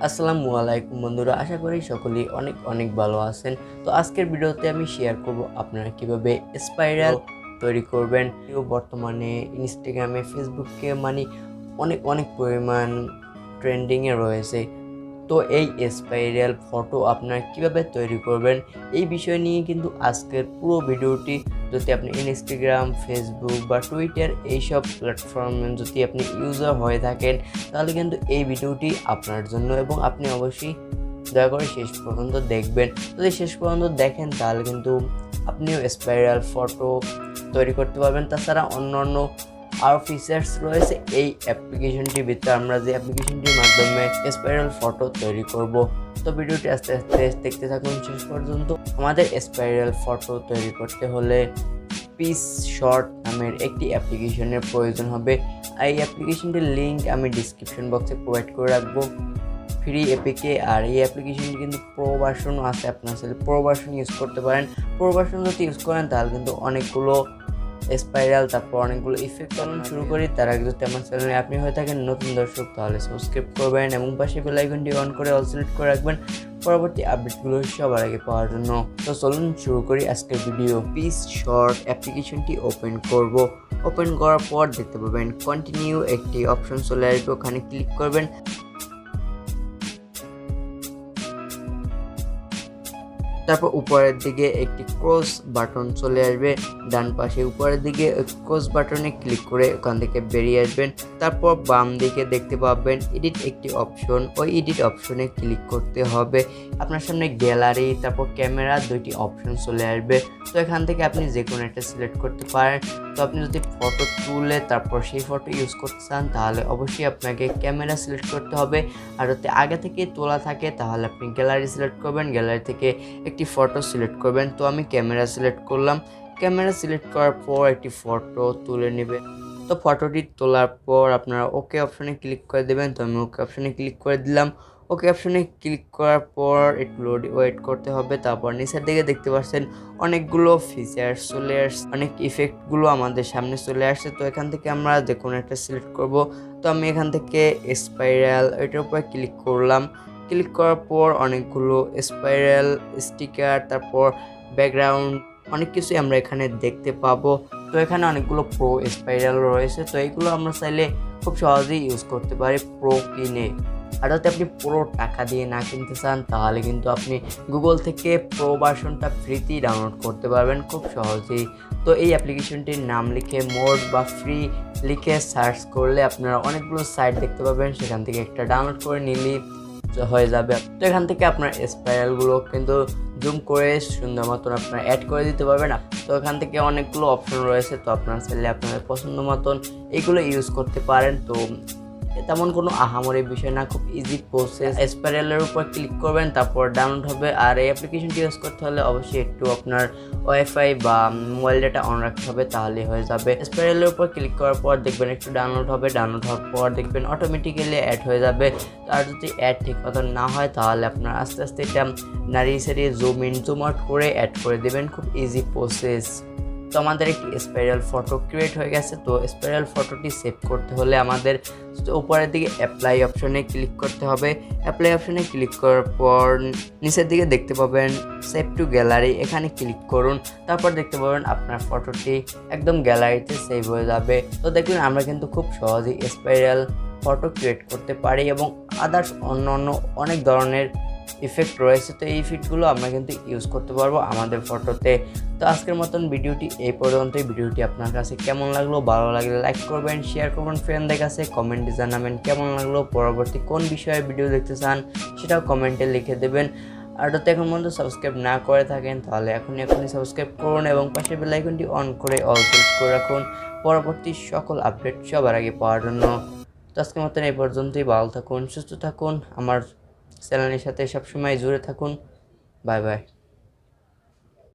আসসালামু আলাইকুম বন্ধুরা, আশা করি সকলেই অনেক অনেক ভালো আছেন। তো আজকের ভিডিওতে আমি শেয়ার করব আপনারা কিভাবে স্পাইরাল তৈরি করবেন। বর্তমানে ইনস্টাগ্রামে, ফেসবুকে অনেক অনেক পরিমাণ ট্রেন্ডিংয়ে রয়েছে। তো এই স্পাইরাল ফটো আপনারা কিভাবে তৈরি করবেন এই বিষয় নিয়ে কিন্তু আজকের পুরো ভিডিওটি। যদি আপনি ইনস্টাগ্রাম, ফেসবুক বা টুইটার এইসব প্ল্যাটফর্মে যদি আপনি ইউজার হয়ে থাকেন, তাহলে কিন্তু এই ভিডিওটি আপনার জন্য, এবং আপনি অবশ্যই দয়া করে শেষ পর্যন্ত দেখবেন। যদি শেষ পর্যন্ত দেখেন তাহলে কিন্তু আপনিও স্পাইরাল ফটো তৈরি করতে পারবেন। তাছাড়া অন্যান্য আরও ফিচার্স রয়েছে এই অ্যাপ্লিকেশনটির ভিতরে, আমরা যে অ্যাপ্লিকেশনটির মাধ্যমে স্পাইরাল ফটো তৈরি করব। তো ভিডিওটি আস্তে আস্তে দেখতে থাকুন শেষ পর্যন্ত। আমাদের স্পাইরাল ফটো তৈরি করতে হলে PicShot নামের একটি অ্যাপ্লিকেশনের প্রয়োজন হবে। এই অ্যাপ্লিকেশনটির লিঙ্ক আমি ডিসক্রিপশন বক্সে প্রোভাইড করে রাখবো, ফ্রি এপিকে। আর এই অ্যাপ্লিকেশনটি কিন্তু প্রো ভার্সনও আছে, আপনার সাথে প্রো ভার্সন ইউজ করতে পারেন। প্রো ভার্সন যদি ইউজ করেন তাহলে কিন্তু অনেকগুলো স্পাইরাল, তারপর অনেকগুলো ইফেক্ট শুরু করি। তার আগে যদি আমার চ্যানেলে আপনি হয়ে থাকেন নতুন দর্শক, তাহলে সাবস্ক্রাইব করবেন এবং পাশে বেল আইকনটি অন করে অল সিলেক্ট করে রাখবেন পরবর্তী আপডেটগুলো সবার আগে পাওয়ার জন্য। তো চলুন শুরু করি আজকের ভিডিও। PicShot অ্যাপ্লিকেশনটি ওপেন করব। ওপেন করার পর দেখতে পাবেন কন্টিনিউ একটি অপশন চলে আসবে, ওখানে ক্লিক করবেন। তারপর উপরের দিকে একটি ক্রস বাটন চলে আসবে, ডান পাশে উপরের দিকে ক্রস বাটনে ক্লিক করে ওখান থেকে বেরিয়ে আসবেন। তারপর বাম দিকে দেখতে পাবেন এডিট একটি অপশন, ওই এডিট অপশনে ক্লিক করতে হবে। আপনার সামনে গ্যালারি, তারপর ক্যামেরা দুইটি অপশন চলে আসবে। তো এখান থেকে আপনি যে কোনো একটা সিলেক্ট করতে পারেন। তো আপনি যদি ফটো তুলে তারপর সেই ফটো ইউজ করতে চান তাহলে অবশ্যই আপনাকে ক্যামেরা সিলেক্ট করতে হবে। আর যদি আগে থেকে তোলা থাকে তাহলে আপনি গ্যালারি সিলেক্ট করবেন, গ্যালারি থেকে একটি ফটো সিলেক্ট করবেন। তো আমি ক্যামেরা সিলেক্ট করলাম। ক্যামেরা সিলেক্ট করার পর একটি ফটো তুলে নেবেন। তো ফটোটি তোলার পর আপনারা ওকে অপশনে ক্লিক করে দেবেন। তো আমি ওকে অপশনে ক্লিক করে দিলাম। ওকে অপশনে ক্লিক করার পর একটু ওয়েট করতে হবে। তারপর নিচের দিকে দেখতে পাচ্ছেন অনেকগুলো ফিচার্স চলে আসছে, অনেক ইফেক্টগুলো আমাদের সামনে চলে আসছে। তো এখান থেকে আমরা যে কোনো একটা সিলেক্ট করব। তো আমি এখান থেকে স্পাইরাল এটার উপর ক্লিক করলাম। ক্লিক করার পর অনেকগুলো স্পাইরাল স্টিকার, তারপর ব্যাকগ্রাউন্ড, অনেক কিছুই আমরা এখানে দেখতে পাবো। তো এখানে অনেকগুলো প্রো স্পাইরাল রয়েছে। তো এইগুলো আমরা চাইলে খুব সহজেই ইউজ করতে পারি প্রো কিনে। আর যদি আপনি পুরো টাকা দিয়ে না কিনতে চান তাহলে কিন্তু আপনি গুগল থেকে প্রো ভার্সনটা ফ্রিতেই ডাউনলোড করতে পারবেন খুব সহজেই। তো এই অ্যাপ্লিকেশনটির নাম লিখে মোড বা ফ্রি লিখে সার্চ করলে আপনারা অনেকগুলো সাইট দেখতে পাবেন, সেখান থেকে একটা ডাউনলোড করে নিলেই হয়ে যাবে। তো এখান থেকে আপনার স্পাইরালগুলো কিন্তু জুম করে সুন্দর মতন আপনারা অ্যাড করে দিতে পারবেন। তো এখান থেকে অনেকগুলো অপশন রয়েছে, তো আপনারা চাইলে আপনাদের পছন্দ মতন এগুলো ইউজ করতে পারেন। তো তেমন কোনো আহামরি বিষয় না, খুব ইজি প্রসেস। স্পাইরালের উপর ক্লিক করবেন, তারপর ডাউনলোড হবে। আর এই অ্যাপ্লিকেশনটি ইউজ করতে হলে অবশ্যই একটু আপনার ওয়াইফাই বা মোবাইল ডেটা অন রাখতে হবে, তাহলে হয়ে যাবে। স্পাইরালের উপর ক্লিক করার পর দেখবেন একটু ডাউনলোড হবে, ডাউনলোড হওয়ার পর দেখবেন অটোমেটিক্যালি অ্যাড হয়ে যাবে। আর যদি অ্যাড ঠিক মতো না হয় তাহলে আপনার আস্তে আস্তে এটা নাড়িয়ে সারিয়ে জুম ইন জুম আউট করে অ্যাড করে দেবেন, খুব ইজি প্রসেস। তো আমাদের একটি স্পাইরাল ফটো ক্রিয়েট হয়ে গেছে। তো স্পাইরাল ফটোটি সেভ করতে হলে আমাদের উপরের দিকে অ্যাপ্লাই অপশনে ক্লিক করতে হবে। অ্যাপ্লাই অপশনে ক্লিক করার পর নিচের দিকে দেখতে পাবেন সেভ টু গ্যালারি, এখানে ক্লিক করুন। তারপর দেখতে পাবেন আপনার ফটোটি একদম গ্যালারিতে সেভ হয়ে যাবে। তো দেখুন আমরা কিন্তু খুব সহজেই স্পাইরাল ফটো ক্রিয়েট করতে পারি, এবং আদার্স অন্য অনেক ধরনের ইফেক্ট রয়েছে। তো এই ইফেক্টগুলো আমরা কিন্তু ইউজ করতে পারবো আমাদের ফটোতে। তো আজকের মতন ভিডিওটি এই পর্যন্তই। ভিডিওটি আপনার কাছে কেমন লাগলো, ভালো লাগলে লাইক করবেন, শেয়ার করবেন ফ্রেন্ডদের কাছে, কমেন্টে জানাবেন কেমন লাগলো, পরবর্তী কোন বিষয়ে ভিডিও দেখতে চান সেটাও কমেন্টে লিখে দেবেন। আর যদি এখন পর্যন্ত সাবস্ক্রাইব না করে থাকেন তাহলে এখনই সাবস্ক্রাইব করুন এবং পাশে বেল আইকনটি অন করে অল সিলেক্ট করে রাখুন পরবর্তী সকল আপডেট সবার আগে পাওয়ার জন্য। তো আজকের মতন এই পর্যন্তই। ভালো থাকুন, সুস্থ থাকুন, আমার চ্যানেলের সাথে সবসময় জুড়ে থাকুন। Bye bye.